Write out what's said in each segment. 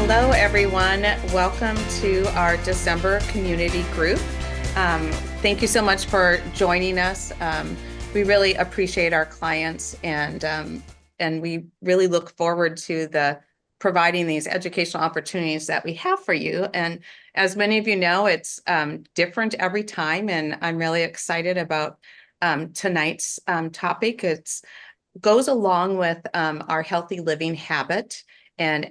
Hello, everyone. Welcome to our December community group. Thank you so much for joining us. We really appreciate our clients and we really look forward to providing these educational opportunities that we have for you. And as many of you know, it's different every time, and I'm really excited about tonight's topic. It goes along with our healthy living habit, and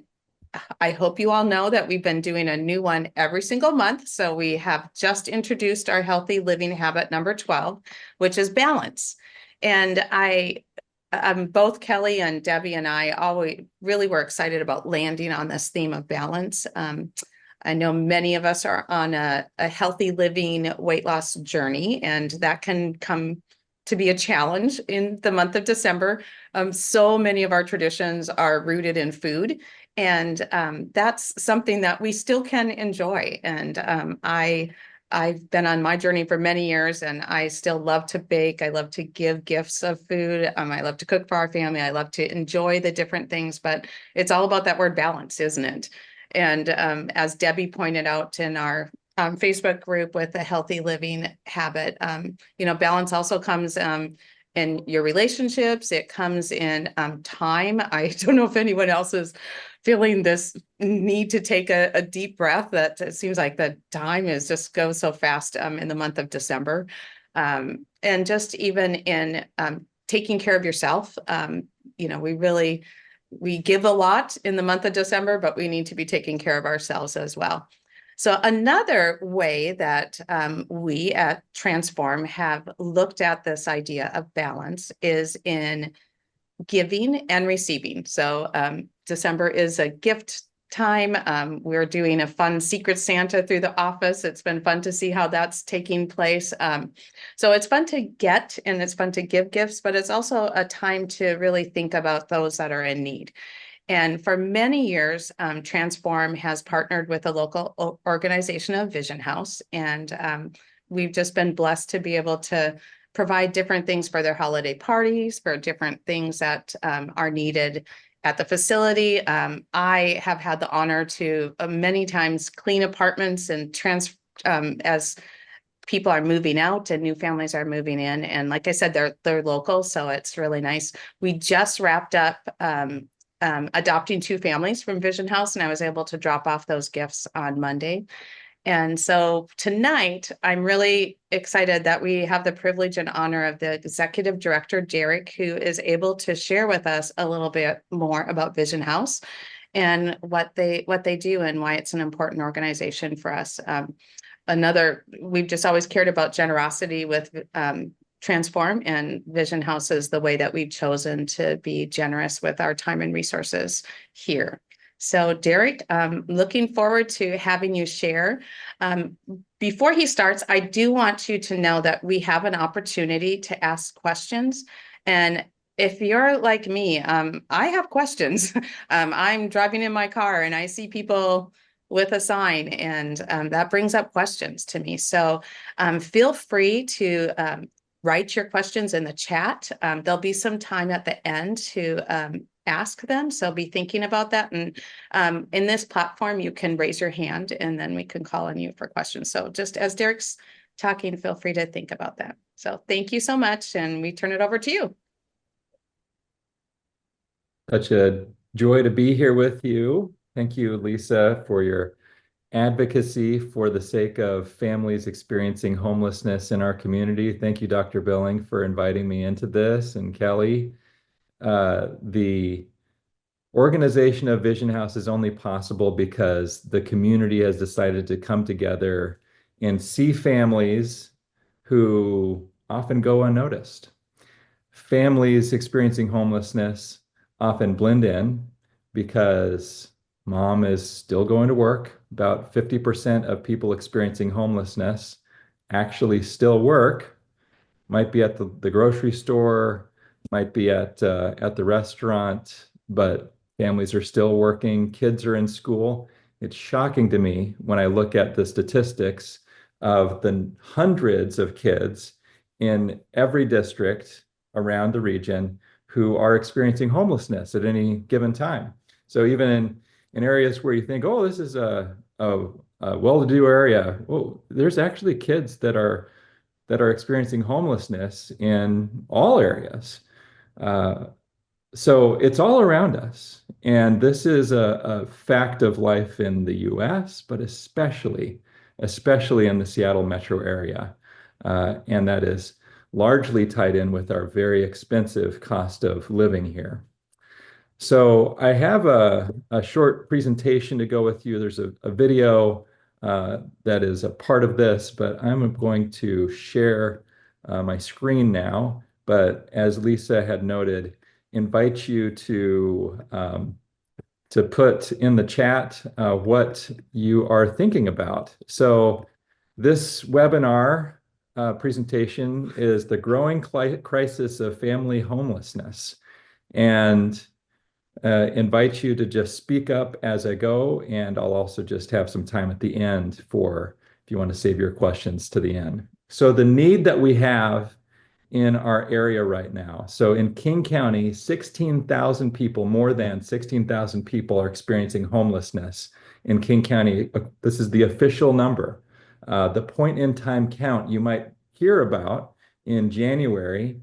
I hope you all know that we've been doing a new one every single month. So we have just introduced our healthy living habit number 12, which is balance. And both Kelly and Debbie and I always really were excited about landing on this theme of balance. I know many of us are on a healthy living weight loss journey, and that can come to be a challenge in the month of December. So many of our traditions are rooted in food, and that's something that we still can enjoy. And I've been on my journey for many years, and I still love to bake. I love to give gifts of food. I love to cook for our family. I love to enjoy the different things, but it's all about that word balance, isn't it? And as Debbie pointed out in our Facebook group with a healthy living habit, balance also comes in your relationships. It comes in time. I don't know if anyone else is feeling this need to take a deep breath. That it seems like the time is just goes so fast in the month of December. And just even in taking care of yourself, we give a lot in the month of December, but we need to be taking care of ourselves as well. So another way that we at Transform have looked at this idea of balance is in giving and receiving. So December is a gift time. We're doing a fun Secret Santa through the office. It's been fun to see how that's taking place. So it's fun to get and it's fun to give gifts, but it's also a time to really think about those that are in need. And for many years, Transform has partnered with a local organization of Vision House, and we've just been blessed to be able to provide different things for their holiday parties, for different things that are needed at the facility. I have had the honor to many times clean apartments and as people are moving out and new families are moving in. And like I said, they're local, so it's really nice. We just wrapped up adopting 2 families from Vision House, and I was able to drop off those gifts on Monday. And so tonight, I'm really excited that we have the privilege and honor of the executive director, Derek, who is able to share with us a little bit more about Vision House and what they do and why it's an important organization for us. We've just always cared about generosity with Transform, and Vision House is the way that we've chosen to be generous with our time and resources here. So Derek, looking forward to having you share. Before he starts, I do want you to know that we have an opportunity to ask questions. And if you're like me, I have questions. I'm driving in my car and I see people with a sign, and that brings up questions to me. So feel free to write your questions in the chat. There'll be some time at the end to ask them. So be thinking about that. And in this platform, you can raise your hand and then we can call on you for questions. So just as Derek's talking, feel free to think about that. So thank you so much. And we turn it over to you. Such a joy to be here with you. Thank you, Lisa, for your advocacy for the sake of families experiencing homelessness in our community. Thank you, Dr. Billing, for inviting me into this, and Kelly. The organization of Vision House is only possible because the community has decided to come together and see families who often go unnoticed. Families experiencing homelessness often blend in because mom is still going to work. About 50% of people experiencing homelessness actually still work, might be at the grocery store, might be at the restaurant, but families are still working, kids are in school. It's shocking to me when I look at the statistics of the hundreds of kids in every district around the region who are experiencing homelessness at any given time. So even in areas where you think, oh, this is a well-to-do area. Well, there's actually kids that are experiencing homelessness in all areas. Uh, so it's all around us. And this is a fact of life in the US, but especially in the Seattle metro area. And that is largely tied in with our very expensive cost of living here. So I have a short presentation to go with you. There's a video that is a part of this, but I'm going to share my screen now. But as Lisa had noted, invite you to put in the chat what you are thinking about. So this webinar presentation is the growing crisis of family homelessness. And invite you to just speak up as I go, and I'll also just have some time at the end for if you want to save your questions to the end. So the need that we have in our area right now. So in King County, 16,000 people, more than 16,000 people are experiencing homelessness in King County. This is the official number. The point in time count you might hear about in January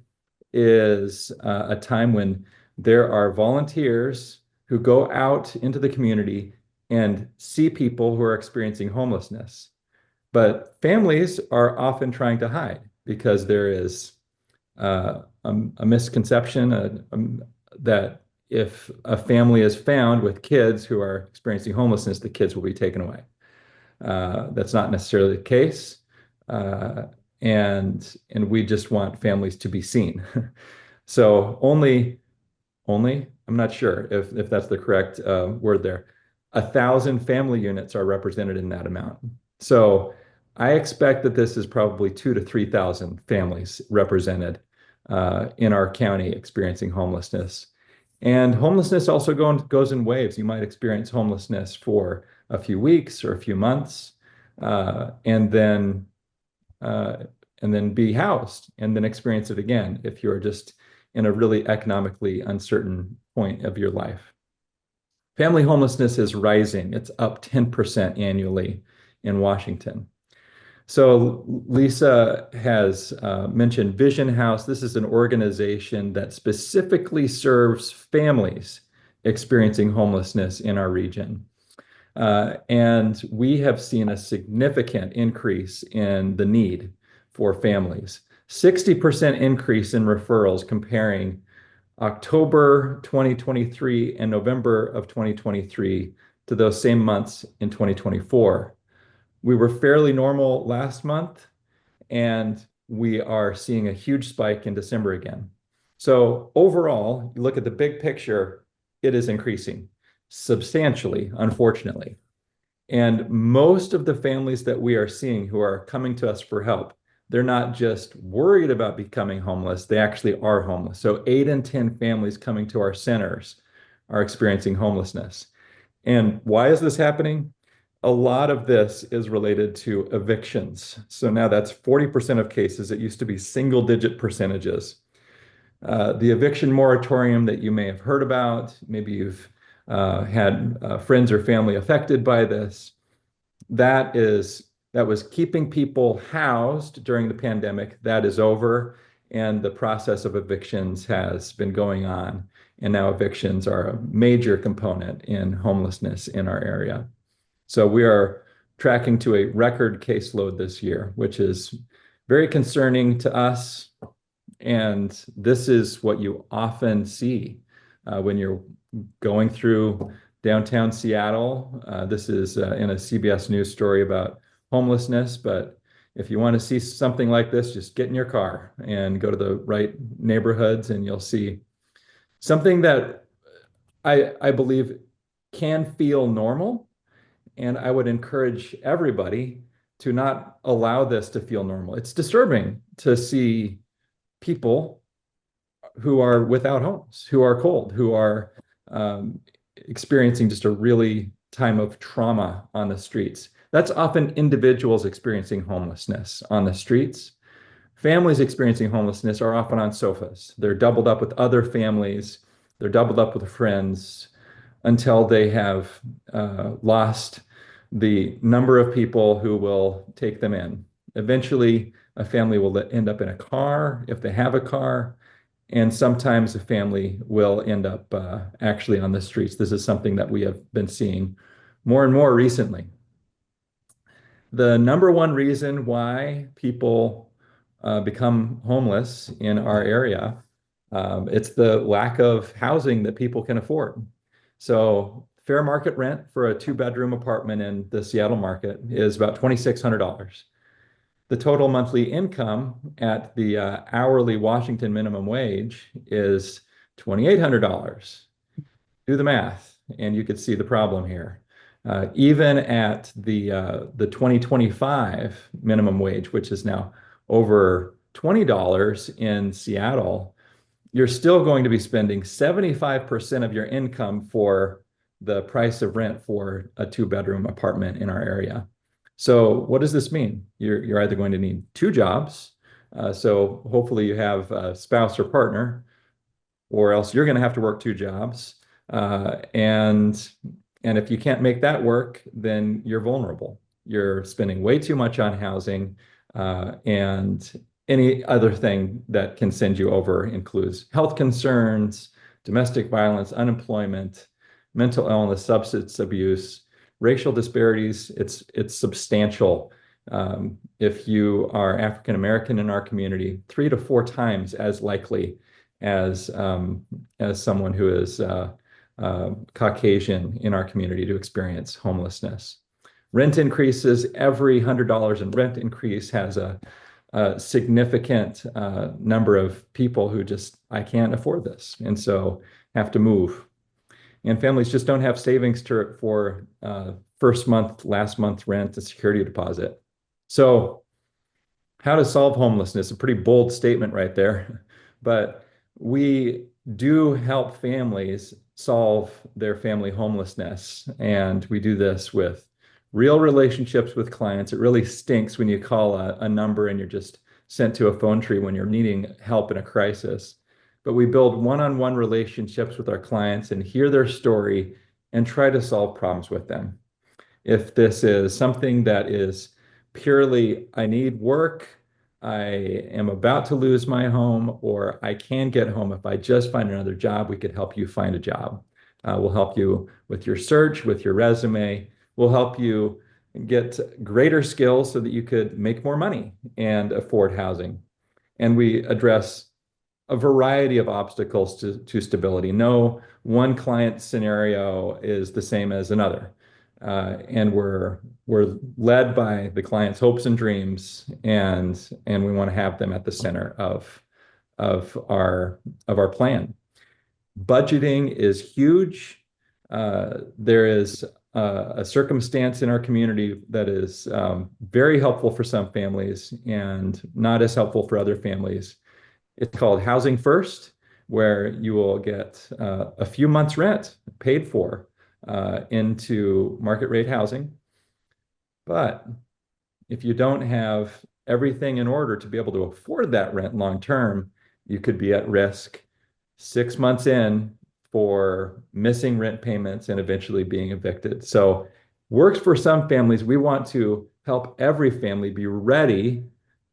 is a time when there are volunteers who go out into the community and see people who are experiencing homelessness. But families are often trying to hide because there is a misconception that if a family is found with kids who are experiencing homelessness, the kids will be taken away. That's not necessarily the case. And we just want families to be seen. So only, I'm not sure if that's the correct word there. 1,000 family units are represented in that amount. So I expect that this is probably 2,000 to 3,000 families represented in our county experiencing homelessness. And homelessness also goes in waves. You might experience homelessness for a few weeks or a few months, and then be housed and then experience it again if you're just in a really economically uncertain point of your life. Family homelessness is rising. It's up 10% annually in Washington. So Lisa has mentioned Vision House. This is an organization that specifically serves families experiencing homelessness in our region. And we have seen a significant increase in the need for families. 60% increase in referrals comparing October 2023 and November of 2023 to those same months in 2024. We were fairly normal last month, and we are seeing a huge spike in December again. So overall, you look at the big picture, it is increasing substantially, unfortunately. And most of the families that we are seeing who are coming to us for help, they're not just worried about becoming homeless, they actually are homeless. So 8 in 10 families coming to our centers are experiencing homelessness. And why is this happening? A lot of this is related to evictions. So now that's 40% of cases. It used to be single-digit percentages. The eviction moratorium that you may have heard about, maybe you've had friends or family affected by this, that was keeping people housed during the pandemic. That is over, and the process of evictions has been going on. And now evictions are a major component in homelessness in our area. So we are tracking to a record caseload this year, which is very concerning to us. And this is what you often see when you're going through downtown Seattle. This is in a CBS News story about homelessness, but if you want to see something like this, just get in your car and go to the right neighborhoods, and you'll see something that I believe can feel normal. And I would encourage everybody to not allow this to feel normal. It's disturbing to see people who are without homes, who are cold, who are experiencing just a really time of trauma on the streets. That's often individuals experiencing homelessness on the streets. Families experiencing homelessness are often on sofas. They're doubled up with other families. They're doubled up with friends until they have lost the number of people who will take them in. Eventually, a family will end up in a car if they have a car, and sometimes a family will end up actually on the streets. This is something that we have been seeing more and more recently. The number one reason why people become homeless in our area, it's the lack of housing that people can afford. So fair market rent for a 2-bedroom apartment in the Seattle market is about $2,600. The total monthly income at the hourly Washington minimum wage is $2,800. Do the math, and you could see the problem here. Even at the 2025 minimum wage, which is now over $20 in Seattle, you're still going to be spending 75% of your income for the price of rent for a 2-bedroom apartment in our area. So what does this mean? You're either going to need 2 jobs, so hopefully you have a spouse or partner, or else you're going to have to work 2 jobs. And if you can't make that work, then you're vulnerable. You're spending way too much on housing, and any other thing that can send you over includes health concerns, domestic violence, unemployment, mental illness, substance abuse, racial disparities. It's substantial. If you are African American in our community, 3 to 4 times as likely as someone who is Caucasian in our community to experience homelessness. Rent increases. Every $100 in rent increase has a significant number of people who just, I can't afford this, and so have to move. And families just don't have savings for first month, last month rent, a security deposit. So how to solve homelessness? A pretty bold statement right there, but we do help families solve their family homelessness, and we do this with real relationships with clients. It really stinks when you call a number and you're just sent to a phone tree when you're needing help in a crisis. But we build one-on-one relationships with our clients and hear their story and try to solve problems with them. If this is something that is purely, I need work, I am about to lose my home, or I can get home if I just find another job, we could help you find a job. We'll help you with your search, with your resume. We'll help you get greater skills so that you could make more money and afford housing. And we address a variety of obstacles to stability. No one client scenario is the same as another. And we're led by the client's hopes and dreams, and we want to have them at the center of our plan. Budgeting is huge. There is a circumstance in our community that is very helpful for some families and not as helpful for other families. It's called Housing First, where you will get a few months' rent paid for into market rate housing. But if you don't have everything in order to be able to afford that rent long term, you could be at risk 6 months in for missing rent payments and eventually being evicted. So works for some families. We want to help every family be ready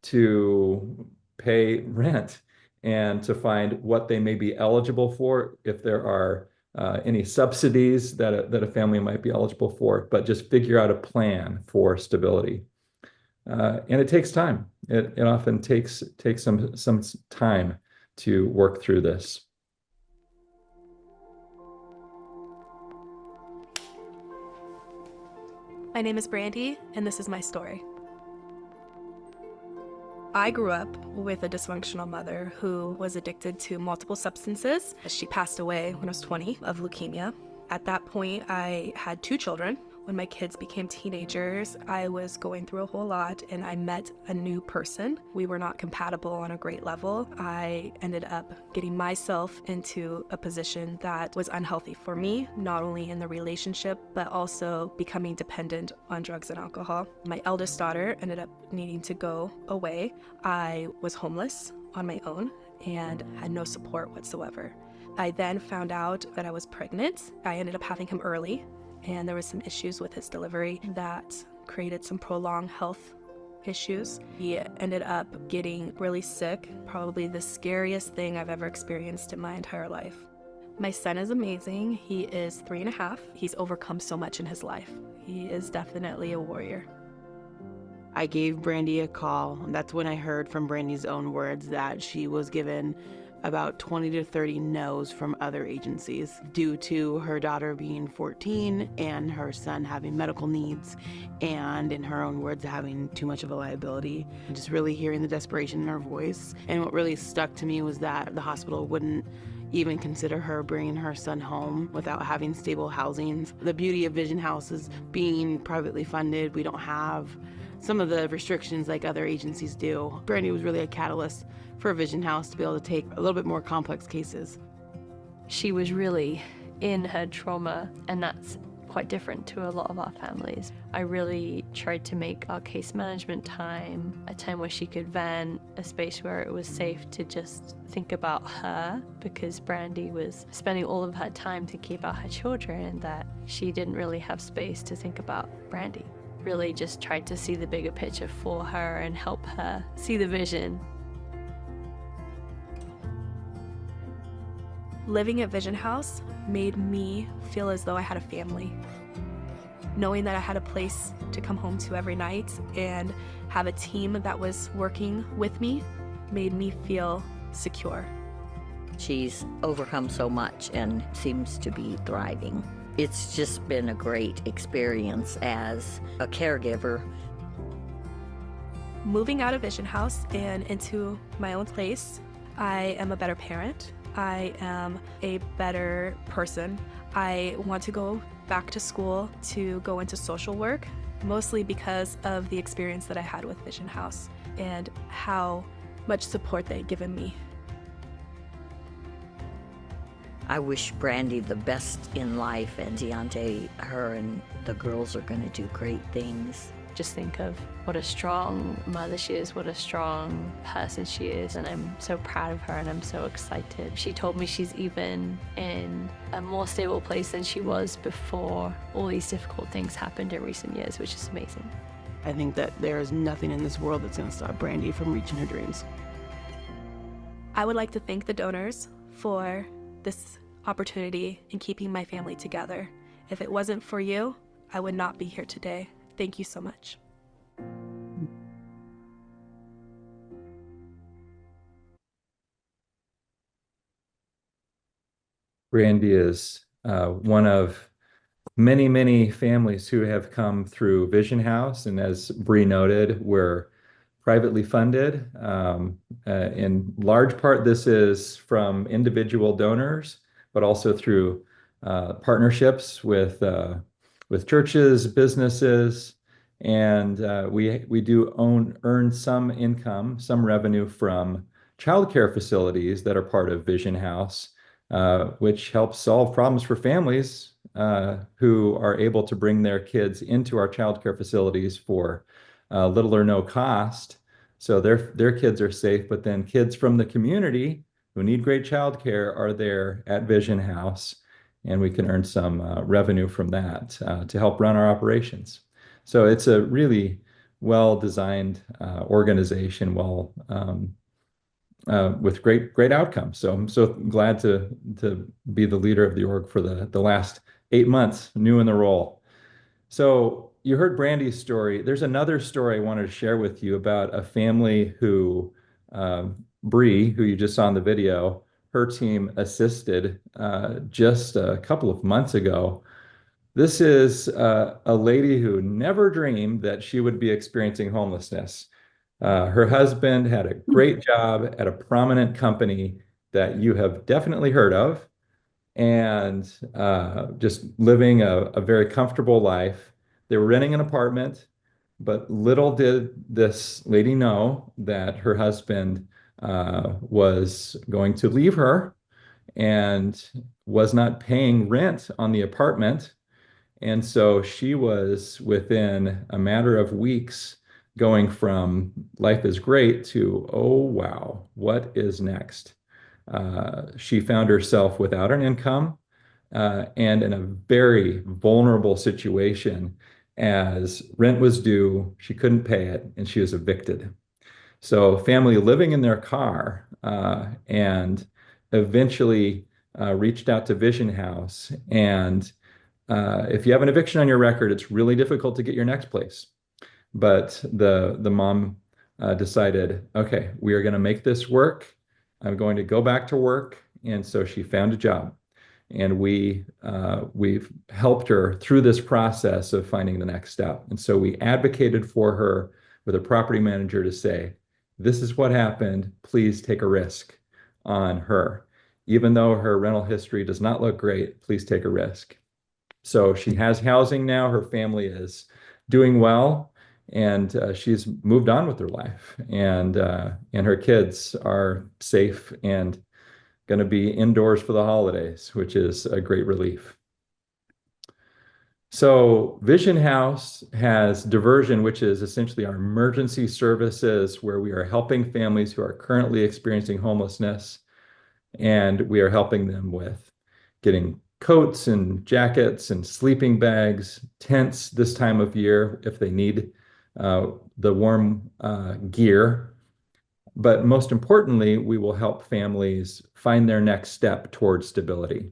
to pay rent and to find what they may be eligible for, if there are any subsidies that a family might be eligible for, but just figure out a plan for stability. And it takes time. It often takes some time to work through this. My name is Brandy, and this is my story. I grew up with a dysfunctional mother who was addicted to multiple substances. She passed away when I was 20 of leukemia. At that point, I had 2 children. When my kids became teenagers, I was going through a whole lot, and I met a new person. We were not compatible on a great level. I ended up getting myself into a position that was unhealthy for me, not only in the relationship, but also becoming dependent on drugs and alcohol. My eldest daughter ended up needing to go away. I was homeless on my own and had no support whatsoever. I then found out that I was pregnant. I ended up having him early, and there was some issues with his delivery that created some prolonged health issues. He ended up getting really sick, probably the scariest thing I've ever experienced in my entire life. My son is amazing. He is 3.5. He's overcome so much in his life. He is definitely a warrior. I gave Brandy a call. That's when I heard from Brandy's own words that she was given about 20 to 30 no's from other agencies due to her daughter being 14 and her son having medical needs and, in her own words, having too much of a liability. Just really hearing the desperation in her voice. And what really stuck to me was that the hospital wouldn't even consider her bringing her son home without having stable housing. The beauty of Vision House is being privately funded. We don't have some of the restrictions like other agencies do. Brandy was really a catalyst for Vision House to be able to take a little bit more complex cases. She was really in her trauma, and that's quite different to a lot of our families. I really tried to make our case management time a time where she could vent, a space where it was safe to just think about her, because Brandy was spending all of her time thinking about her children, that she didn't really have space to think about Brandy. Really just tried to see the bigger picture for her and help her see the vision. Living at Vision House made me feel as though I had a family. Knowing that I had a place to come home to every night and have a team that was working with me made me feel secure. She's overcome so much and seems to be thriving. It's just been a great experience as a caregiver. Moving out of Vision House and into my own place, I am a better parent. I am a better person. I want to go back to school to go into social work, mostly because of the experience that I had with Vision House and how much support they've given me. I wish Brandy the best in life, and Deontay, her and the girls are going to do great things. Just think of what a strong mother she is, what a strong person she is, and I'm so proud of her and I'm so excited. She told me she's even in a more stable place than she was before all these difficult things happened in recent years, which is amazing. I think that there is nothing in this world that's going to stop Brandy from reaching her dreams. I would like to thank the donors for this opportunity in keeping my family together. If it wasn't for you, I would not be here today. Thank you so much. Brandy is one of many, many families who have come through Vision House. And as Bree noted, we're privately funded. In large part, this is from individual donors, but also through partnerships with churches, businesses, and we do earn some income, some revenue from childcare facilities that are part of Vision House, which helps solve problems for families who are able to bring their kids into our childcare facilities for little or no cost. So their kids are safe, but then kids from the community who need great childcare are there at Vision House, and we can earn some revenue from that to help run our operations. So it's a really well-designed organization, with great outcomes. So I'm so glad to be the leader of the org for the last 8 months, new in the role. So you heard Brandy's story. There's another story I wanted to share with you about a family who, Bree, who you just saw in the video, her team assisted just a couple of months ago. This is a lady who never dreamed that she would be experiencing homelessness. Her husband had a great job at a prominent company that you have definitely heard of, and just living a very comfortable life. They were renting an apartment, but little did this lady know that her husband was going to leave her and was not paying rent on the apartment. And so she was, within a matter of weeks, going from life is great to, oh, wow, what is next? She found herself without an income and in a very vulnerable situation as rent was due, she couldn't pay it, and she was evicted. So family living in their car and eventually reached out to Vision House. And if you have an eviction on your record, it's really difficult to get your next place. But the mom decided, okay, we are going to make this work. I'm going to go back to work. And so she found a job. And we've helped her through this process of finding the next step. And so we advocated for her with a property manager to say, this is what happened. Please take a risk on her. Even though her rental history does not look great, please take a risk. So she has housing now. Her family is doing well, and she's moved on with her life. And her kids are safe and going to be indoors for the holidays, which is a great relief. So Vision House has diversion, which is essentially our emergency services where we are helping families who are currently experiencing homelessness, and we are helping them with getting coats and jackets and sleeping bags, tents this time of year if they need the warm gear. But most importantly, we will help families find their next step towards stability.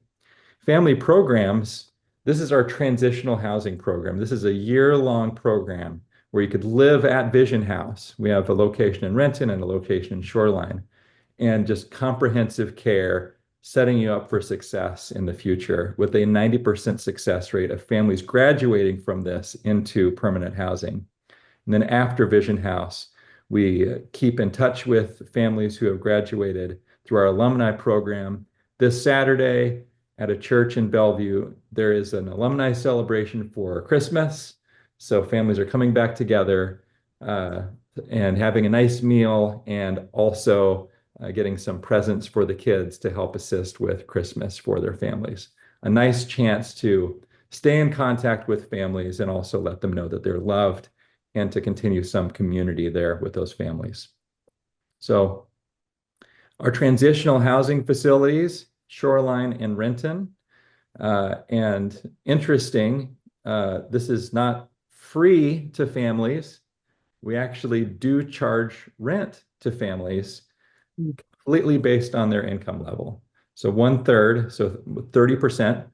Family programs, this is our transitional housing program. This is a year-long program where you could live at Vision House. We have a location in Renton and a location in Shoreline, and just comprehensive care, setting you up for success in the future with a 90% success rate of families graduating from this into permanent housing. And then after Vision House, we keep in touch with families who have graduated through our alumni program. This Saturday at a church in Bellevue, there is an alumni celebration for Christmas. So families are coming back together and having a nice meal, and also getting some presents for the kids to help assist with Christmas for their families. A nice chance to stay in contact with families and also let them know that they're loved, and to continue some community there with those families. So our transitional housing facilities, Shoreline and Renton, and interesting, this is not free to families. We actually do charge rent to families completely based on their income level. So 1/3, so 30%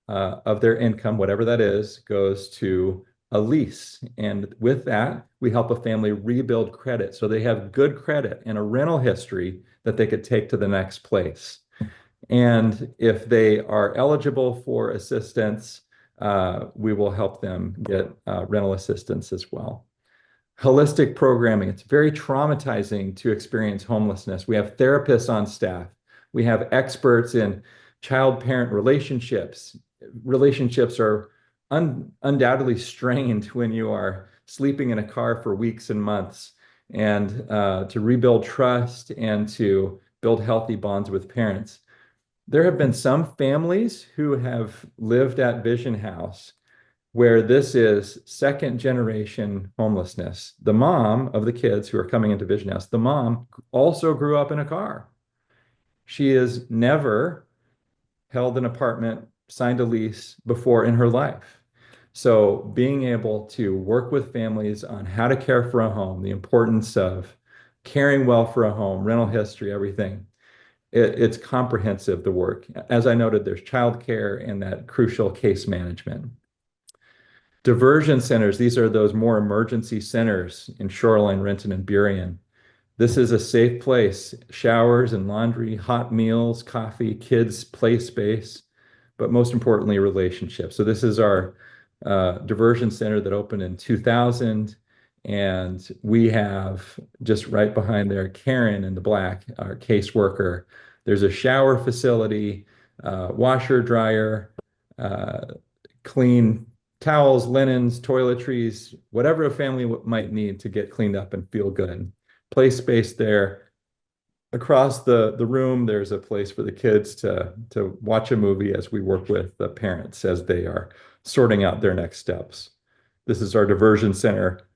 of their income, whatever that is, goes to a lease. And with that, we help a family rebuild credit so they have good credit and a rental history that they could take to the next place. And if they are eligible for assistance, we will help them get rental assistance as well. Holistic programming. It's very traumatizing to experience homelessness. We have therapists on staff. We have experts in child-parent relationships. Relationships are undoubtedly strained when you are sleeping in a car for weeks and months, and to rebuild trust and to build healthy bonds with parents. There have been some families who have lived at Vision House where this is second generation homelessness. The mom of the kids who are coming into Vision House, the mom also grew up in a car. She has never held an apartment, signed a lease before in her life. So being able to work with families on how to care for a home, the importance of caring well for a home, rental history, everything, it's comprehensive, the work. As I noted, there's childcare and that crucial case management. Diversion centers, these are those more emergency centers in Shoreline, Renton, and Burien. This is a safe place, showers and laundry, hot meals, coffee, kids' play space, but most importantly, relationships. So this is our diversion center that opened in 2000. And we have just right behind there, Karen in the black, our caseworker. There's a shower facility, washer, dryer, clean towels, linens, toiletries, whatever a family might need to get cleaned up and feel good. Play space there. Across the room, there's a place for the kids to watch a movie as we work with the parents as they are sorting out their next steps. This is our diversion center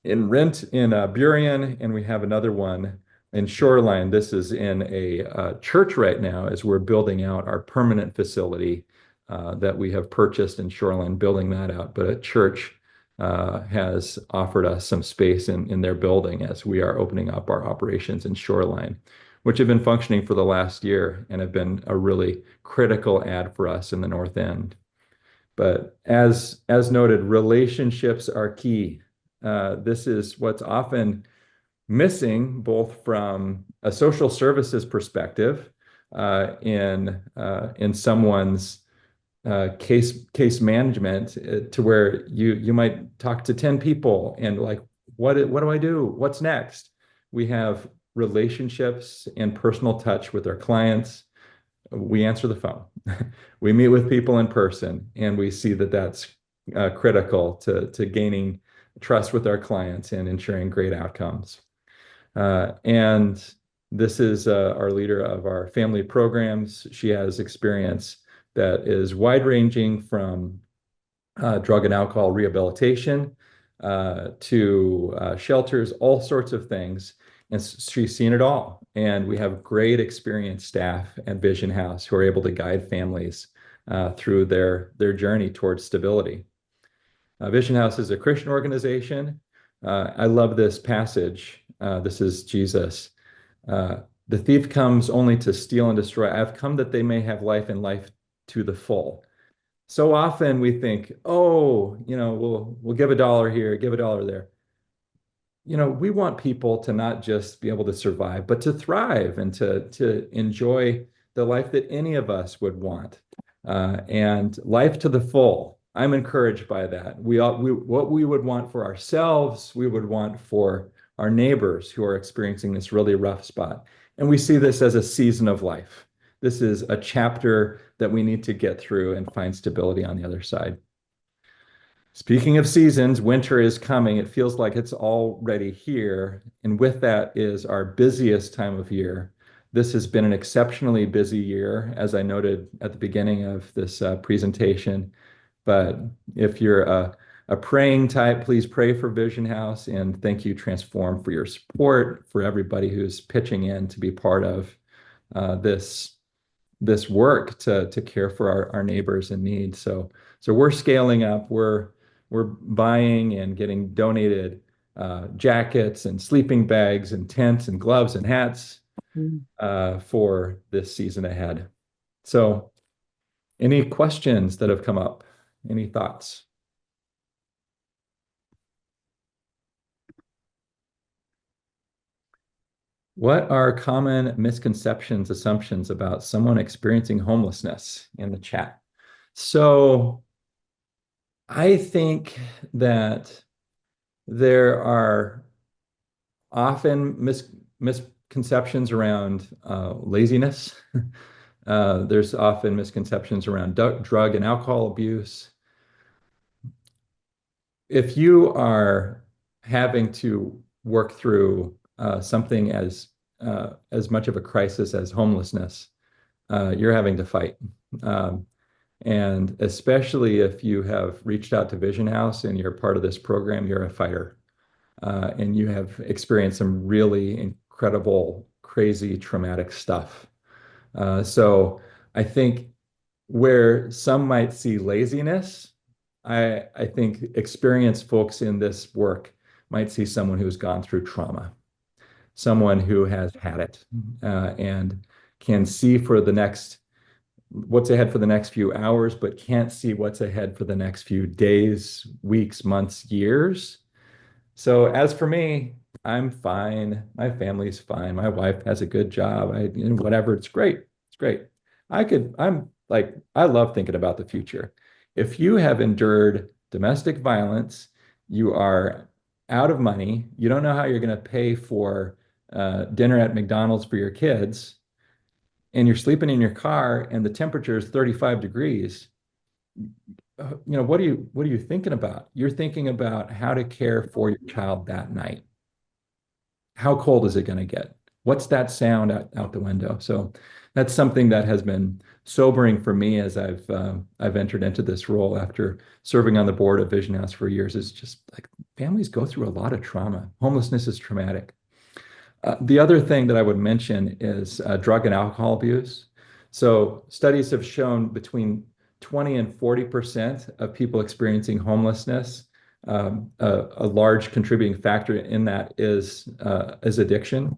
in Burien, and we have another one In Shoreline, this is in a church right now as we're building out our permanent facility that we have purchased in Shoreline, building that out. But a church has offered us some space in their building as we are opening up our operations in Shoreline, which have been functioning for the last year and have been a really critical add for us in the North End. But as noted, relationships are key. This is what's often missing, both from a social services perspective, in someone's case management, to where you might talk to 10 people and like, what do I do? What's next? We have relationships and personal touch with our clients. We answer the phone. We meet with people in person, and we see that that's critical to gaining trust with our clients and ensuring great outcomes. And this is our leader of our family programs. She has experience that is wide-ranging from drug and alcohol rehabilitation to shelters, all sorts of things. And she's seen it all. And we have great experienced staff at Vision House who are able to guide families through their journey towards stability. Vision House is a Christian organization. I love this passage. This is Jesus. The thief comes only to steal and destroy. I've come that they may have life and life to the full. So often we think, oh, we'll give $1 here, give $1 there. We want people to not just be able to survive, but to thrive and to enjoy the life that any of us would want, and life to the full. I'm encouraged by that. What we would want for ourselves, we would want for our neighbors who are experiencing this really rough spot. And we see this as a season of life. This is a chapter that we need to get through and find stability on the other side. Speaking of seasons, winter is coming. It feels like it's already here. And with that is our busiest time of year. This has been an exceptionally busy year, as I noted at the beginning of this presentation. But if you're a praying type, please pray for Vision House. And thank you, Transform, for your support, for everybody who's pitching in to be part of this work to care for our neighbors in need. So we're scaling up. We're buying and getting donated jackets and sleeping bags and tents and gloves and hats for this season ahead. So any questions that have come up? Any thoughts? What are common misconceptions, assumptions about someone experiencing homelessness in the chat? So I think that there are often misconceptions around laziness. There's often misconceptions around drug and alcohol abuse. If you are having to work through something as much of a crisis as homelessness, you're having to fight. And especially if you have reached out to Vision House and you're part of this program, you're a fighter. And you have experienced some really incredible, crazy, traumatic stuff. So I think where some might see laziness, I think experienced folks in this work might see someone who's gone through trauma, someone who has had it, and can see for what's ahead for the next few hours, but can't see what's ahead for the next few days, weeks, months, years. So as for me, I'm fine. My family's fine. My wife has a good job. Whatever. It's great. It's great. I love thinking about the future. If you have endured domestic violence, you are out of money, you don't know how you're going to pay for dinner at McDonald's for your kids, and you're sleeping in your car and the temperature is 35 degrees, what are you thinking about? You're thinking about how to care for your child that night. How cold is it going to get? What's that sound out the window? So that's something that has been sobering for me as I've entered into this role after serving on the board of Vision House for years. Is just like families go through a lot of trauma. Homelessness is traumatic. The other thing that I would mention is drug and alcohol abuse. So studies have shown between 20 and 40% of people experiencing homelessness, a large contributing factor in that is addiction.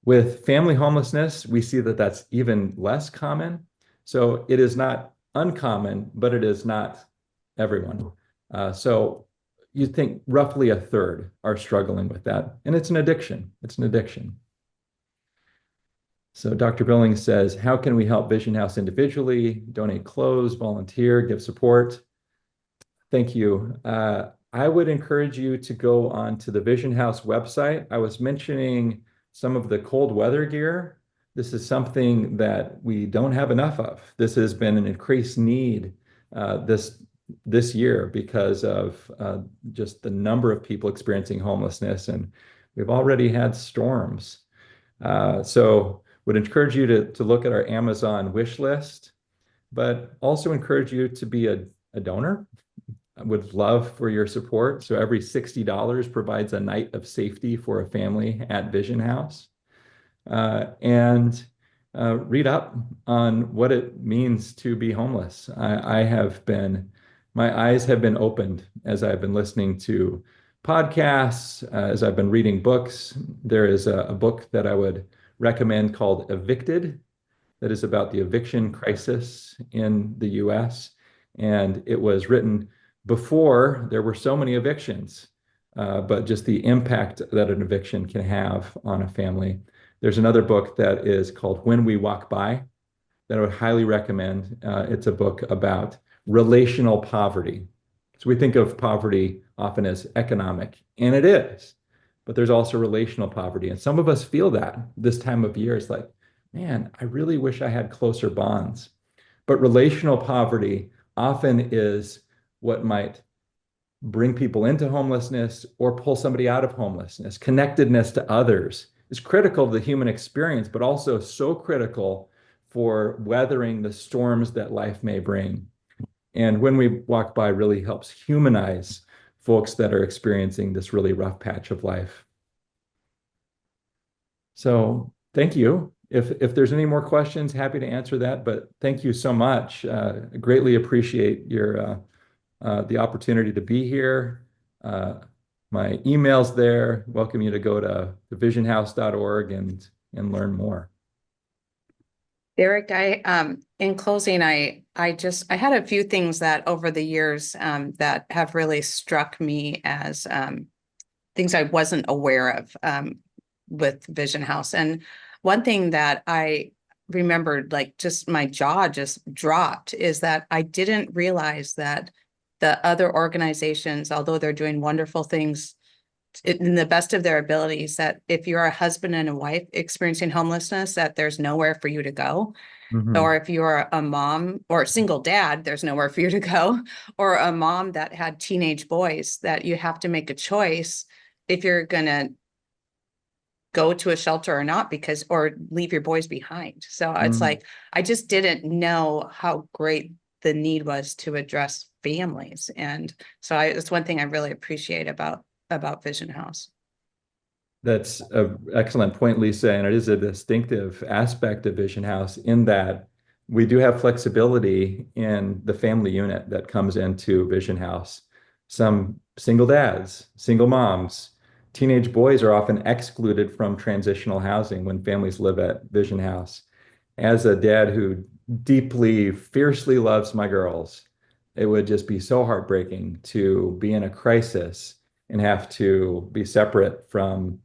With family homelessness, we see that that's even less common. So it is not uncommon, but it is not everyone. So you think roughly a third are struggling with that. And it's an addiction. It's an addiction. So Dr. Billings says, how can we help Vision House individually? Donate clothes, volunteer, give support. Thank you. I would encourage you to go on to the Vision House website. I was mentioning some of the cold weather gear. This is something that we don't have enough of. This has been an increased need this year because of just the number of people experiencing homelessness, and we've already had storms. So would encourage you to look at our Amazon wish list, but also encourage you to be a donor. I would love for your support. So every $60 provides a night of safety for a family at Vision House. And read up on what it means to be homeless. My eyes have been opened as I've been listening to podcasts, as I've been reading books. There is a book that I would recommend called Evicted, that is about the eviction crisis in the US. And it was written before there were so many evictions, but just the impact that an eviction can have on a family. There's another book that is called When We Walk By that I would highly recommend. It's a book about relational poverty. So we think of poverty often as economic, and it is, but there's also relational poverty. And some of us feel that this time of year. It's like, man, I really wish I had closer bonds. But relational poverty often is what might bring people into homelessness or pull somebody out of homelessness. Connectedness to others is critical to the human experience, but also so critical for weathering the storms that life may bring. And When We Walk By really helps humanize folks that are experiencing this really rough patch of life. So thank you. If there's any more questions, happy to answer that, but thank you so much. Greatly appreciate your the opportunity to be here. My email's there. Welcome you to go to thevisionhouse.org and learn more. Derek, in closing, I had a few things that over the years that have really struck me as things I wasn't aware of with Vision House. And one thing that I remembered, like just my jaw just dropped, is that I didn't realize that the other organizations, although they're doing wonderful things in the best of their abilities, that if you're a husband and a wife experiencing homelessness, that there's nowhere for you to go. Mm-hmm. Or if you're a mom or a single dad, there's nowhere for you to go. Or a mom that had teenage boys, that you have to make a choice if you're going to go to a shelter or not, or leave your boys behind. So it's like, I just didn't know how great the need was to address families. And so it's one thing I really appreciate about Vision House. That's an excellent point, Lisa, and it is a distinctive aspect of Vision House in that we do have flexibility in the family unit that comes into Vision House. Some single dads, single moms, teenage boys are often excluded from transitional housing when families live at Vision House. As a dad who deeply, fiercely loves my girls, it would just be so heartbreaking to be in a crisis and have to be separate from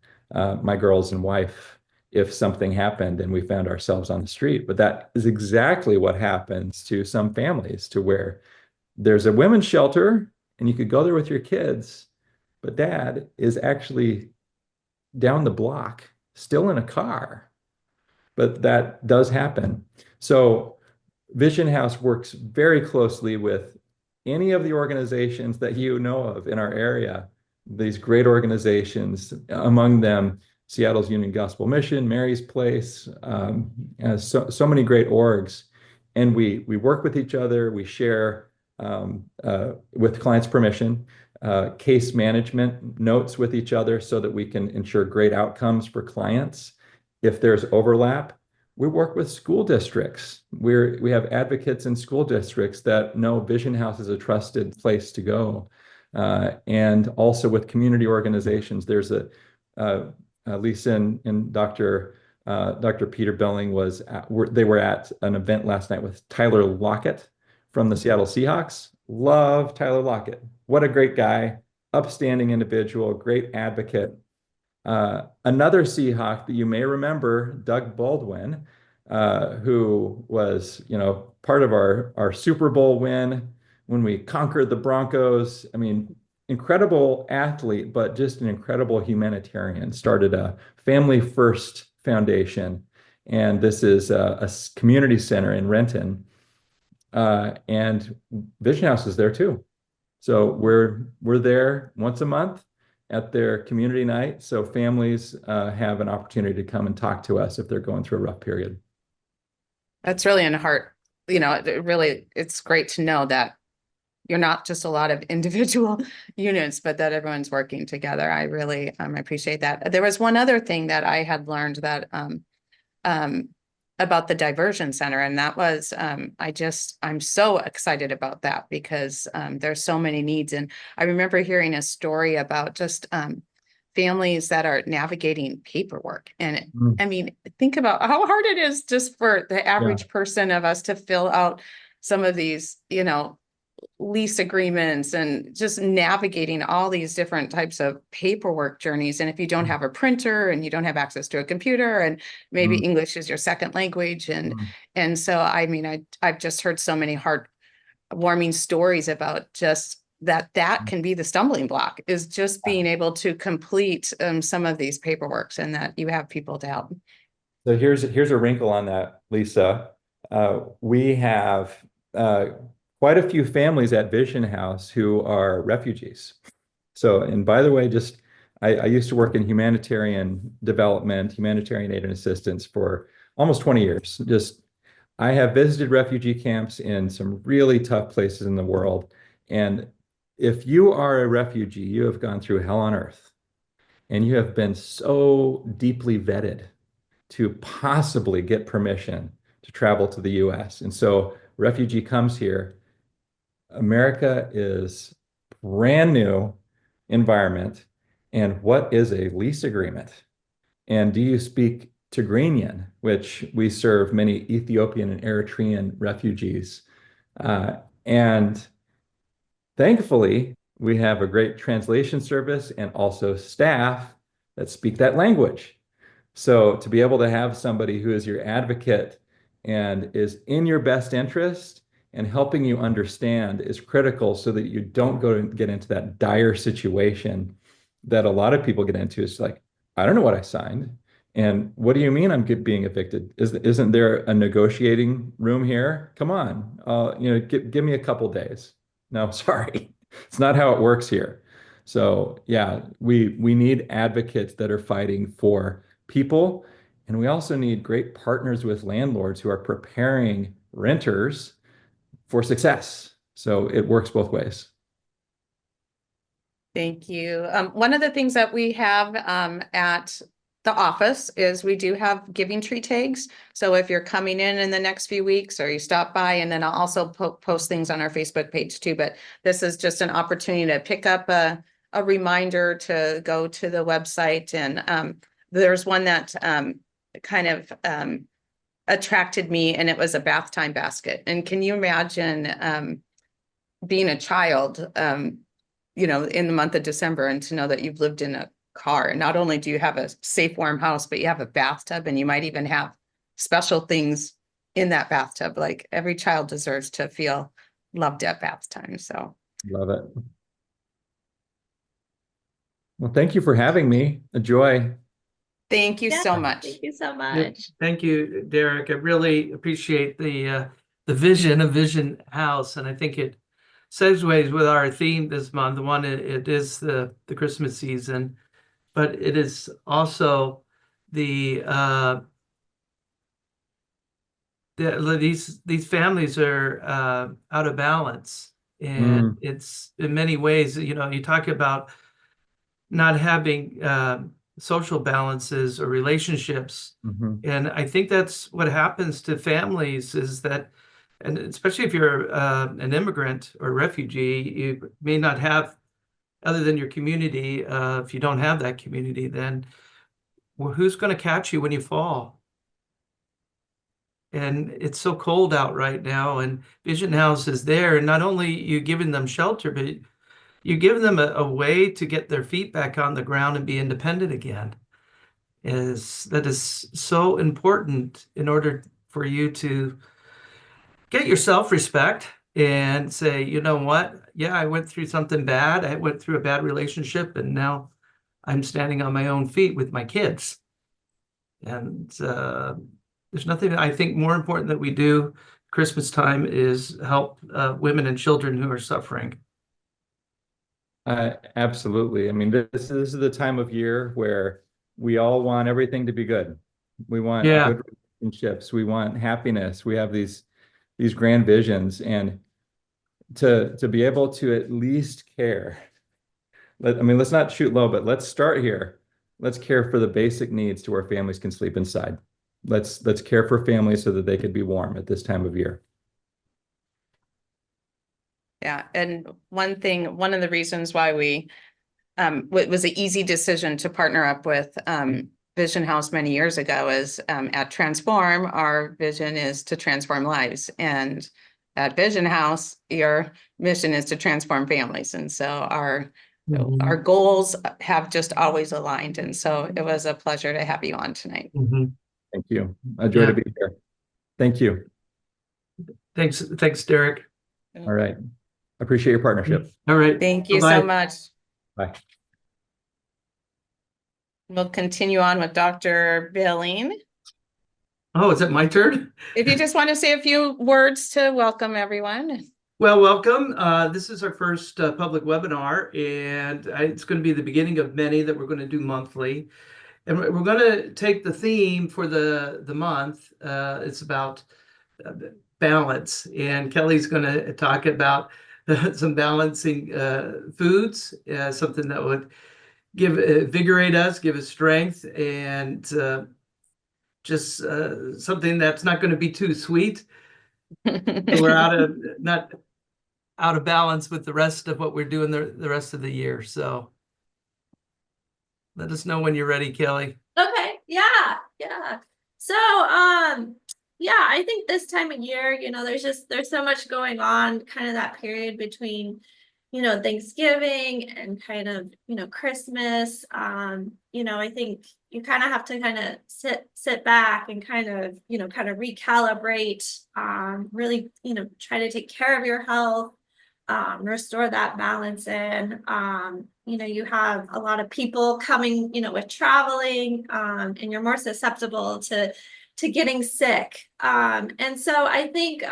my girls and wife if something happened and we found ourselves on the street. But that is exactly what happens to some families, to where there's a women's shelter and you could go there with your kids, but dad is actually down the block, still in a car. But that does happen. So Vision House works very closely with any of the organizations that you know of in our area, these great organizations, among them Seattle's Union Gospel Mission, Mary's Place, so many great orgs. And we work with each other, we share with clients' permission. case management notes with each other so that we can ensure great outcomes for clients. If there's overlap, we work with school districts. We have advocates in school districts that know Vision House is a trusted place to go. And also with community organizations. There's Lisa and Dr. Peter Belling they were at an event last night with Tyler Lockett from the Seattle Seahawks. Love Tyler Lockett. What a great guy, upstanding individual, great advocate. Another Seahawk that you may remember, Doug Baldwin, who was, part of our Super Bowl win when we conquered the Broncos. I mean, incredible athlete, but just an incredible humanitarian. Started a Family First Foundation, and this is a community center in Renton. And Vision House is there too. So we're there once a month at their community night. So families have an opportunity to come and talk to us if they're going through a rough period. That's really in the heart. It's great to know that you're not just a lot of individual units, but that everyone's working together. I really appreciate that. There was one other thing that I had learned that about the diversion center, and that was I'm so excited about that because there's so many needs. And I remember hearing a story about just families that are navigating paperwork. And I mean, think about how hard it is just for the average person of us to fill out some of these, lease agreements and just navigating all these different types of paperwork journeys. And if you don't have a printer and you don't have access to a computer and maybe English is your second language. And so, I mean, I've just heard so many heartwarming stories about just that can be the stumbling block, is just being able to complete some of these paperworks, and that you have people to help. So here's a wrinkle on that, Lisa. We have quite a few families at Vision House who are refugees. So, and by the way, I used to work in humanitarian development, humanitarian aid and assistance for almost 20 years. I have visited refugee camps in some really tough places in the world. And if you are a refugee, you have gone through hell on earth, and you have been so deeply vetted to possibly get permission to travel to the US. And so refugee comes here. America is brand new environment. And what is a lease agreement? And do you speak Tigranian, which we serve many Ethiopian and Eritrean refugees? And thankfully, we have a great translation service and also staff that speak that language. So to be able to have somebody who is your advocate and is in your best interest and helping you understand is critical, so that you don't get into that dire situation that a lot of people get into. It's like, I don't know what I signed. And what do you mean I'm being evicted? Isn't there a negotiating room here? Come on, give me a couple days. No, sorry. It's not how it works here. So yeah, we need advocates that are fighting for people. And we also need great partners with landlords who are preparing renters for success. So it works both ways. Thank you. One of the things that we have at the office is we do have giving tree tags. So if you're coming in the next few weeks, or you stop by, and then I'll also post things on our Facebook page too, but this is just an opportunity to pick up a reminder to go to the website. And there's one that kind of attracted me, and it was a bath time basket. And can you imagine being a child, in the month of December, and to know that you've lived in a car, and not only do you have a safe, warm house, but you have a bathtub, and you might even have special things in that bathtub. Like, every child deserves to feel loved at bath time. So love it. Well, thank you for having me. A joy. Thank you so much. Thank you so much. Thank you, Derek. I really appreciate the vision of Vision House, and I think it segues with our theme this month. One, it is the Christmas season, but it is also these families are out of balance And it's in many ways, you know, you talk about not having social balances or relationships. Mhm. And I think that's what happens to families is that, and especially if you're an immigrant or refugee, you may not have, other than your community, if you don't have that community, then well, who's going to catch you when you fall? And it's so cold out right now, and Vision House is there. And not only you giving them shelter, but you give them a way to get their feet back on the ground and be independent again. That is so important in order for you to get your self-respect and say, you know what? Yeah, I went through something bad. I went through a bad relationship, and now I'm standing on my own feet with my kids. And there's nothing I think more important that we do Christmas time is help women and children who are suffering. Absolutely. I mean, this is the time of year where we all want everything to be good. We want Yeah. good relationships. We want happiness. We have these grand visions, and to be able to at least care. I mean, let's not shoot low, but let's start here. Let's care for the basic needs to where families can sleep inside. Let's care for families so that they could be warm at this time of year. Yeah, and one of the reasons why we it was an easy decision to partner up with Vision House many years ago is at Transform, our vision is to transform lives. And at Vision House, your mission is to transform families. And so our goals have just always aligned. And so it was a pleasure to have you on tonight. Thank you. A joy to be here. Thank you. Thanks, Derek. All right. Appreciate your partnership. All right. Thank you Bye-bye. so much. Bye. We'll continue on with Dr. Billing. Oh, is it my turn? If you just want to say a few words to welcome everyone. Well, welcome. This is our first public webinar, and it's going to be the beginning of many that we're going to do monthly. And we're going to take the theme for the month. It's about balance, and Kelly's going to talk about some balancing foods, something that would invigorate us, give us strength, and just something that's not going to be too sweet. We're not out of balance with the rest of what we're doing the rest of the year. So let us know when you're ready, Kelly. Okay. Yeah. So, yeah, I think this time of year, you know, there's so much going on, kind of that period between, you know, Thanksgiving and kind of, you know, Christmas. You know, I think you kind of have to kind of sit back and kind of recalibrate, really, you know, try to take care of your health, restore that balance in. You know, you have a lot of people coming, you know, with traveling, and you're more susceptible to getting sick. And so I think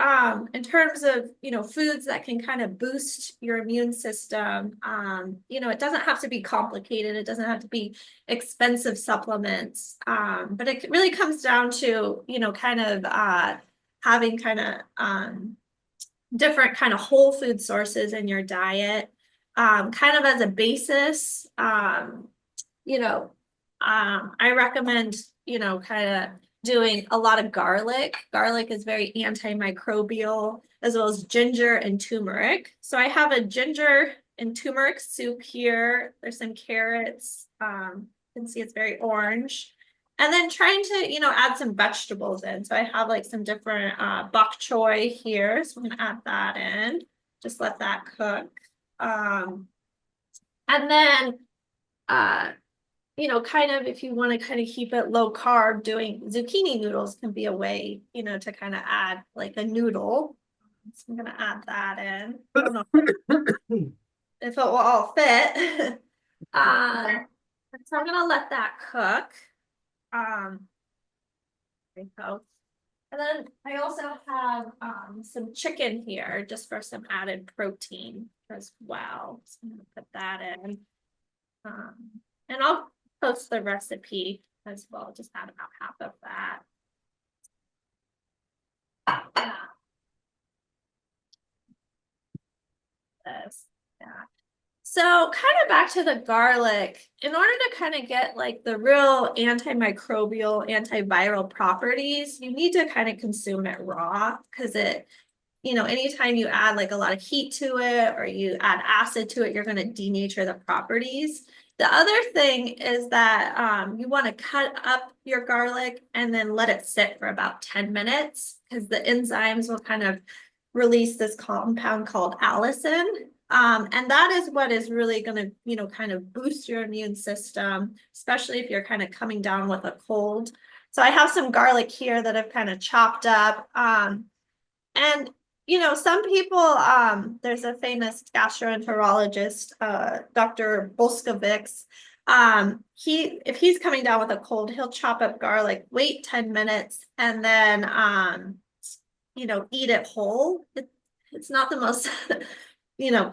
in terms of, you know, foods that can kind of boost your immune system, you know, it doesn't have to be complicated. It doesn't have to be expensive supplements. But it really comes down to, you know, kind of having kind of different kind of whole food sources in your diet, kind of as a basis. You know, I recommend, you know, kind of doing a lot of garlic. Garlic is very antimicrobial, as well as ginger and turmeric. So I have a ginger and turmeric soup here. There's some carrots. You can see it's very orange. And then trying to, you know, add some vegetables in. So I have like some different bok choy here. So I'm gonna add that in. Just let that cook. And then, you know, kind of if you want to kind of keep it low carb, doing zucchini noodles can be a way, you know, to kind of add like a noodle. So I'm gonna add that in. I don't know if it will all fit. So I'm gonna let that cook. There you go. And then I also have some chicken here just for some added protein as well. So I'm gonna put that in. And I'll post the recipe as well, just add about half of that. So kind of back to the garlic, in order to kind of get like the real antimicrobial, antiviral properties, you need to kind of consume it raw because it, anytime you add like a lot of heat to it or you add acid to it, you're going to denature the properties. The other thing is that you want to cut up your garlic and then let it sit for about 10 minutes because the enzymes will kind of release this compound called allicin. And that is what is really going to, kind of boost your immune system, especially if you're kind of coming down with a cold. So I have some garlic here that I've kind of chopped up. And some people, there's a famous gastroenterologist, Dr. Bulskevix. If he's coming down with a cold, he'll chop up garlic, wait 10 minutes, and then, eat it whole. It's not the most,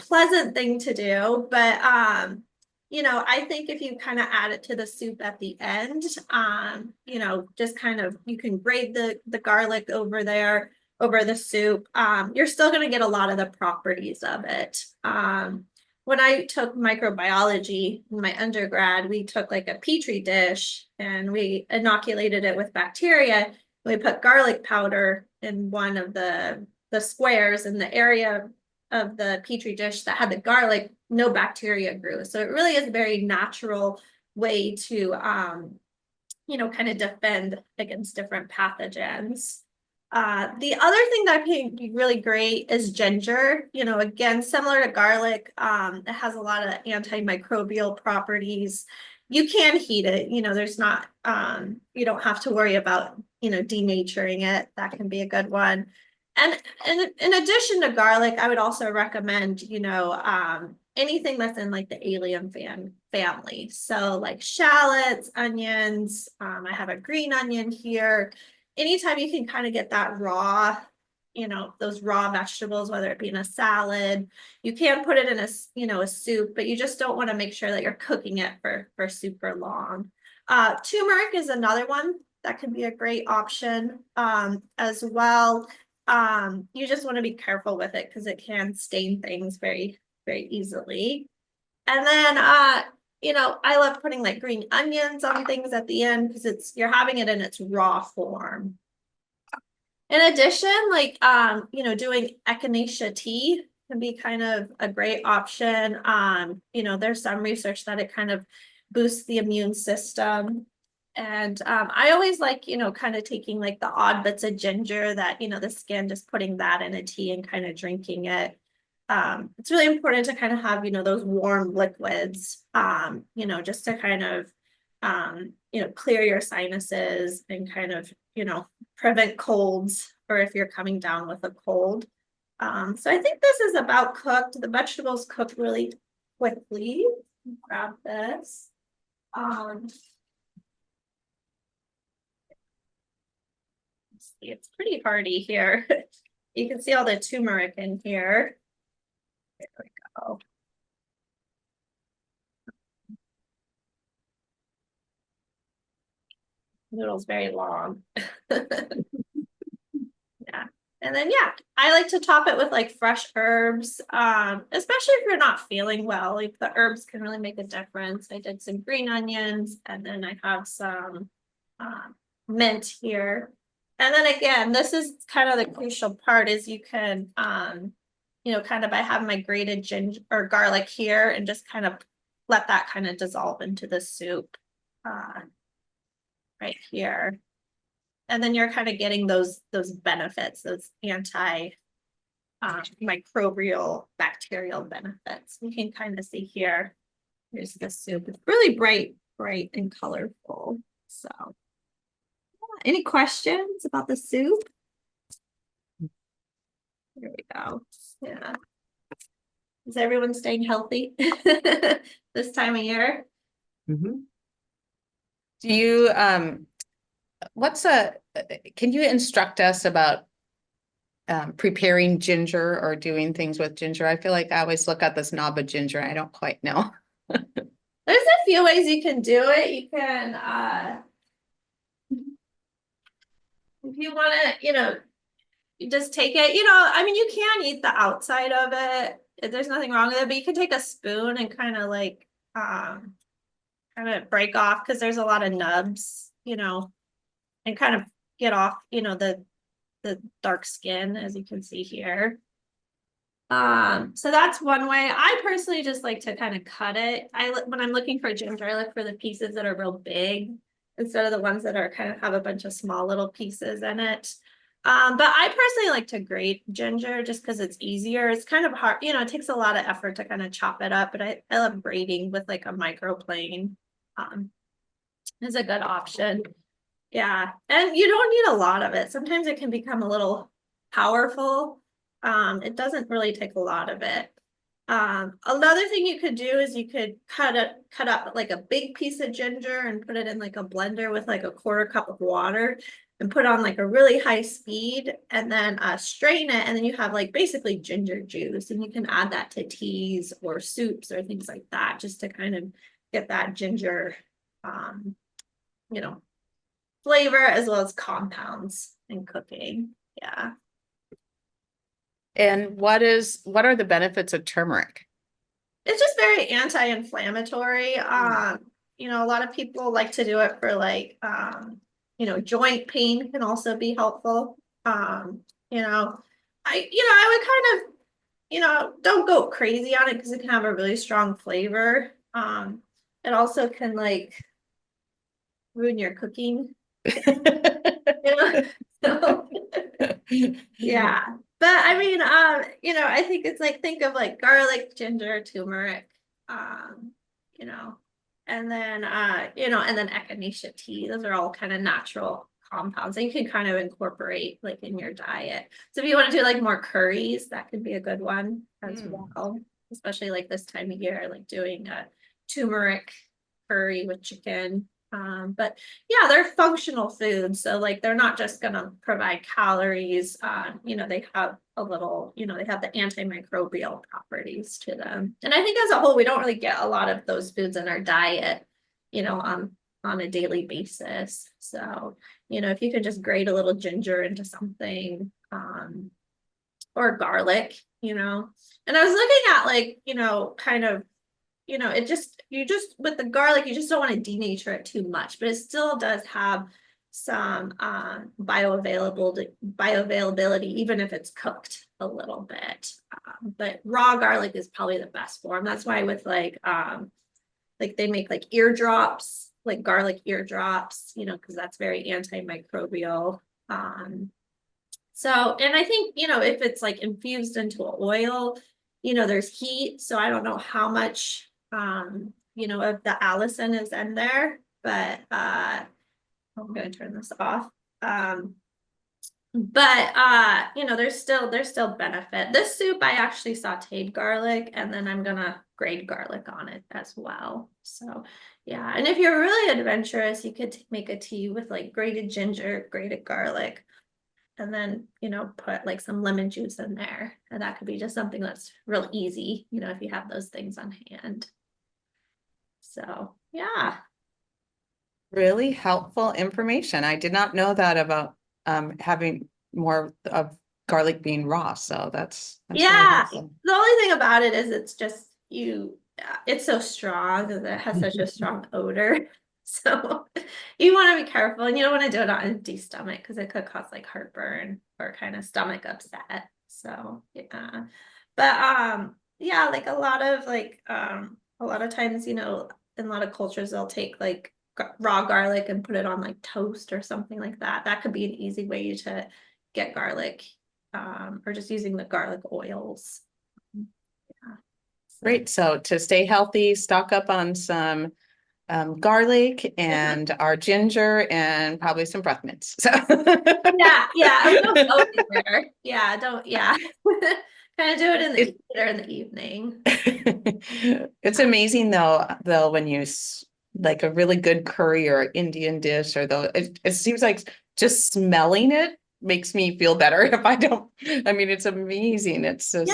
pleasant thing to do, but, I think if you kind of add it to the soup at the end, just kind of, you can grate the garlic over there, over the soup. You're still going to get a lot of the properties of it. When I took microbiology in my undergrad, we took like a petri dish and we inoculated it with bacteria. We put garlic powder in one of the squares in the area of the petri dish that had the garlic, no bacteria grew. So it really is a very natural way to, kind of defend against different pathogens. The other thing that can be really great is ginger. Again, similar to garlic, it has a lot of antimicrobial properties. You can heat it, there's not, you don't have to worry about, denaturing it. That can be a good one. And in addition to garlic, I would also recommend, anything that's in like the allium family. So like shallots, onions, I have a green onion here. Anytime you can kind of get that raw, those raw vegetables, whether it be in a salad, you can put it in a soup, but you just don't want to make sure that you're cooking it for super long. Turmeric is another one that can be a great option as well. You just want to be careful with it because it can stain things very, very easily. And then, I love putting like green onions on things at the end because you're having it in its raw form. In addition, like, doing echinacea tea can be kind of a great option. There's some research that it kind of boosts the immune system. And I always like, kind of taking like the odd bits of ginger that, the skin, just putting that in a tea and kind of drinking it. It's really important to kind of have, those warm liquids, just to kind of, clear your sinuses and kind of, prevent colds or if you're coming down with a cold. So I think this is about cooked. The vegetables cook really quickly. Grab this. It's pretty hearty here. You can see all the turmeric in here. There we go. Noodle's very long. Yeah. And then, I like to top it with like fresh herbs, especially if you're not feeling well. Like the herbs can really make a difference. I did some green onions and then I have some mint here. And then again, this is kind of the crucial part is you can, kind of by having my grated ginger or garlic here and just kind of let that kind of dissolve into the soup right here. And then you're kind of getting those benefits, those microbial bacterial benefits. You can kind of see here, here's the soup. It's really bright and colorful. So any questions about the soup? There we go. Yeah. Is everyone staying healthy this time of year? Mm-hmm. Do you, can you instruct us about preparing ginger or doing things with ginger? I feel like I always look at this knob of ginger. I don't quite know. There's a few ways you can do it. You can, if you want to, you just take it, you can eat the outside of it. there's nothing wrong with it, but you can take a spoon and kind of like, kind of break off, because there's a lot of nubs, you know, and kind of get off, you know, the dark skin, as you can see here. So that's one way. I personally just like to kind of cut it. When I'm looking for ginger, I look for the pieces that are real big instead of the ones that are kind of have a bunch of small little pieces in it. But I personally like to grate ginger just because it's easier. It's kind of hard, you know, it takes a lot of effort to kind of chop it up, but I love grating with like a microplane. Is a good option. Yeah, and you don't need a lot of it. Sometimes it can become a little powerful. It doesn't really take a lot of it. Another thing you could do is you could cut up like a big piece of ginger and put it in like a blender with like a 1/4 cup of water and put on like a really high speed, and then strain it, and then you have like basically ginger juice, and you can add that to teas or soups or things like that, just to kind of get that ginger, you know, flavor as well as compounds in cooking. Yeah. And what are the benefits of turmeric? It's just very anti-inflammatory. You know, a lot of people like to do it for like, you know, joint pain can also be helpful. You know, I would kind of, you know, don't go crazy on it because it can have a really strong flavor. It also can like ruin your cooking. You know? So, yeah. But I mean, you know, I think it's like, think of like garlic, ginger, turmeric, you know, and then, you know, and then echinacea tea. Those are all kind of natural compounds that you can kind of incorporate like in your diet. So if you want to do like more curries, that could be a good one as well, especially like this time of year, like doing a turmeric curry with chicken. But yeah, they're functional foods. So like, they're not just gonna provide calories. You know, they have a little, you know, they have the antimicrobial properties to them. And I think as a whole, we don't really get a lot of those foods in our diet, you know, on a daily basis. So, you know, if you could just grate a little ginger into something, or garlic, you know, and I was looking at like, you know, kind of, you know, you just with the garlic, you just don't want to denature it too much, but it still does have some bioavailability, even if it's cooked a little bit. But raw garlic is probably the best form. That's why with like they make like eardrops, like garlic eardrops, you know, because that's very antimicrobial. So, and I think, you know, if it's like infused into an oil, you know, there's heat, so I don't know how much you know, if the allicin is in there, but I'm gonna turn this off. But you know, there's still benefit. This soup, I actually sauteed garlic, and then I'm gonna grate garlic on it as well. So yeah, and if you're really adventurous, you could make a tea with like grated ginger, grated garlic, and then, you know, put like some lemon juice in there, and that could be just something that's real easy, you know, if you have those things on hand. So yeah. Really helpful information. I did not know that about having more of garlic being raw. So that's really Yeah. helpful. The only thing about it is it's just it's so strong that it has such a strong odor. So you want to be careful, and you don't want to do it on an empty stomach because it could cause like heartburn or kind of stomach upset. So yeah. But yeah, like a lot of times, you know, in a lot of cultures they'll take like raw garlic and put it on like toast or something like that. That could be an easy way to get garlic, or just using the garlic oils. Yeah. Great. So to stay healthy, stock up on some garlic and our ginger and probably some breath mints. So Yeah, don't go anywhere. Yeah, don't, yeah. Kind of do it in the or in the evening. It's amazing though, when you like a really good curry or Indian dish, or though it seems like just smelling it makes me feel better if I don't. I mean, it's amazing. It's just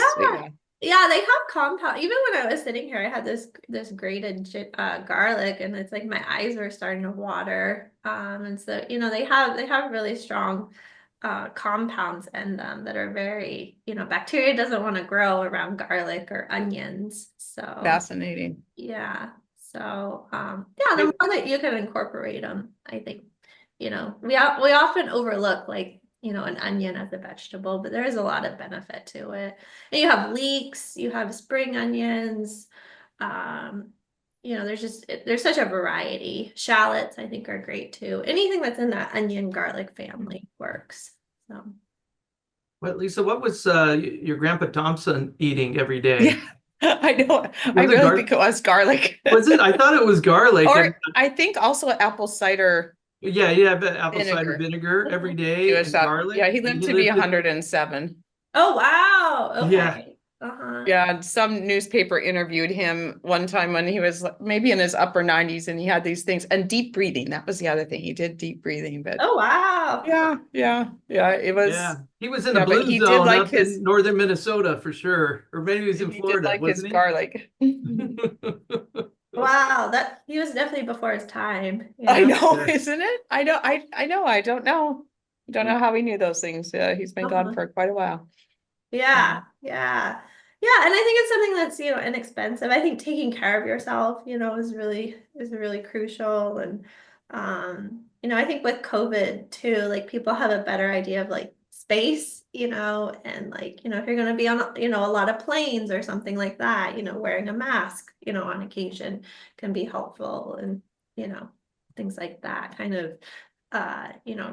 Yeah, they have compound. Even when I was sitting here, I had this grated garlic, and it's like my eyes were starting to water. And so, you know, they have really strong compounds in them that are very, bacteria doesn't want to grow around garlic or onions. So Fascinating. yeah. So yeah, the more that you can incorporate them, I think, we often overlook like, an onion as a vegetable, but there is a lot of benefit to it. And you have leeks, you have spring onions, there's such a variety. Shallots, I think, are great too. Anything that's in that onion garlic family works. So. Well, Lisa, what was your Grandpa Thompson eating every day? Yeah, I know. I Was it really think it was garlic. Was it? I thought it was garlic. Or I think also apple cider. Yeah, but apple cider Vinegar. vinegar every He day was and up- garlic. Yeah, he lived to be 107. Oh, wow. Okay. Yeah. Yeah, and some newspaper interviewed him one time when he was maybe in his upper 90s, and he had these things, and deep breathing. That was the other thing. He did deep breathing, but Oh, wow. yeah. It was. Yeah, he was in the Yeah, but blue he did zone like up his- in northern Minnesota for sure, or maybe he was in He did Florida, like his wasn't he? garlic. Wow. He was definitely before his time. I know, Yeah. isn't it? I know. I know. I don't know. I don't know how he knew those things. He's been gone for quite a while. Yeah. And I think it's something that's, inexpensive. I think taking care of yourself, is really crucial. And, I think with COVID too, like people have a better idea of like space, and like, if you're going to be on, a lot of planes or something like that, wearing a mask, on occasion can be helpful, and, things like that kind of,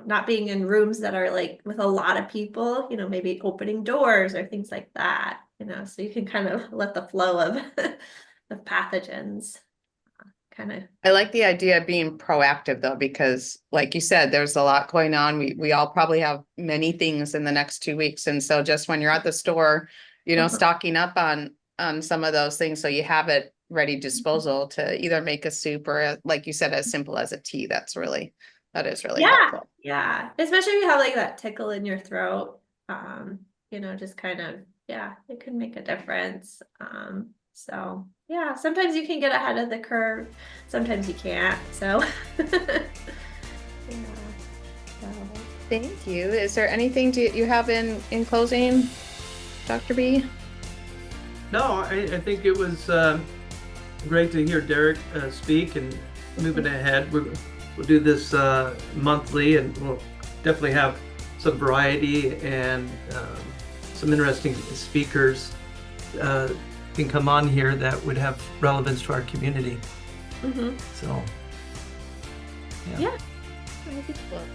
not being in rooms that are like with a lot of people, maybe opening doors or things like that, so you can kind of let the flow of of pathogens kind of. I like the idea of being proactive though, because like you said, there's a lot going on. We all probably have many things in the next 2 weeks. And so just when you're at the store, stocking up on some of those things, so you have it ready disposal to either make a soup or like you said, as simple as a tea. That is really helpful. Yeah. Especially if you have like that tickle in your throat, just kind of, it can make a difference. So yeah, sometimes you can get ahead of the curve, sometimes you can't. So yeah. So. Thank you. Is there anything you have in closing, Dr. B? No, I think it was great to hear Derek speak and moving ahead. We'll do this monthly, and we'll definitely have some variety and some interesting speakers can come on here that would have relevance to our community. So, Yeah.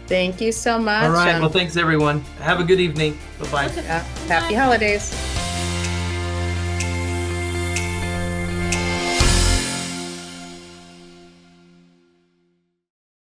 Thank you so much. all right. Well, thanks everyone. Have a good evening. Bye-bye. Happy holidays.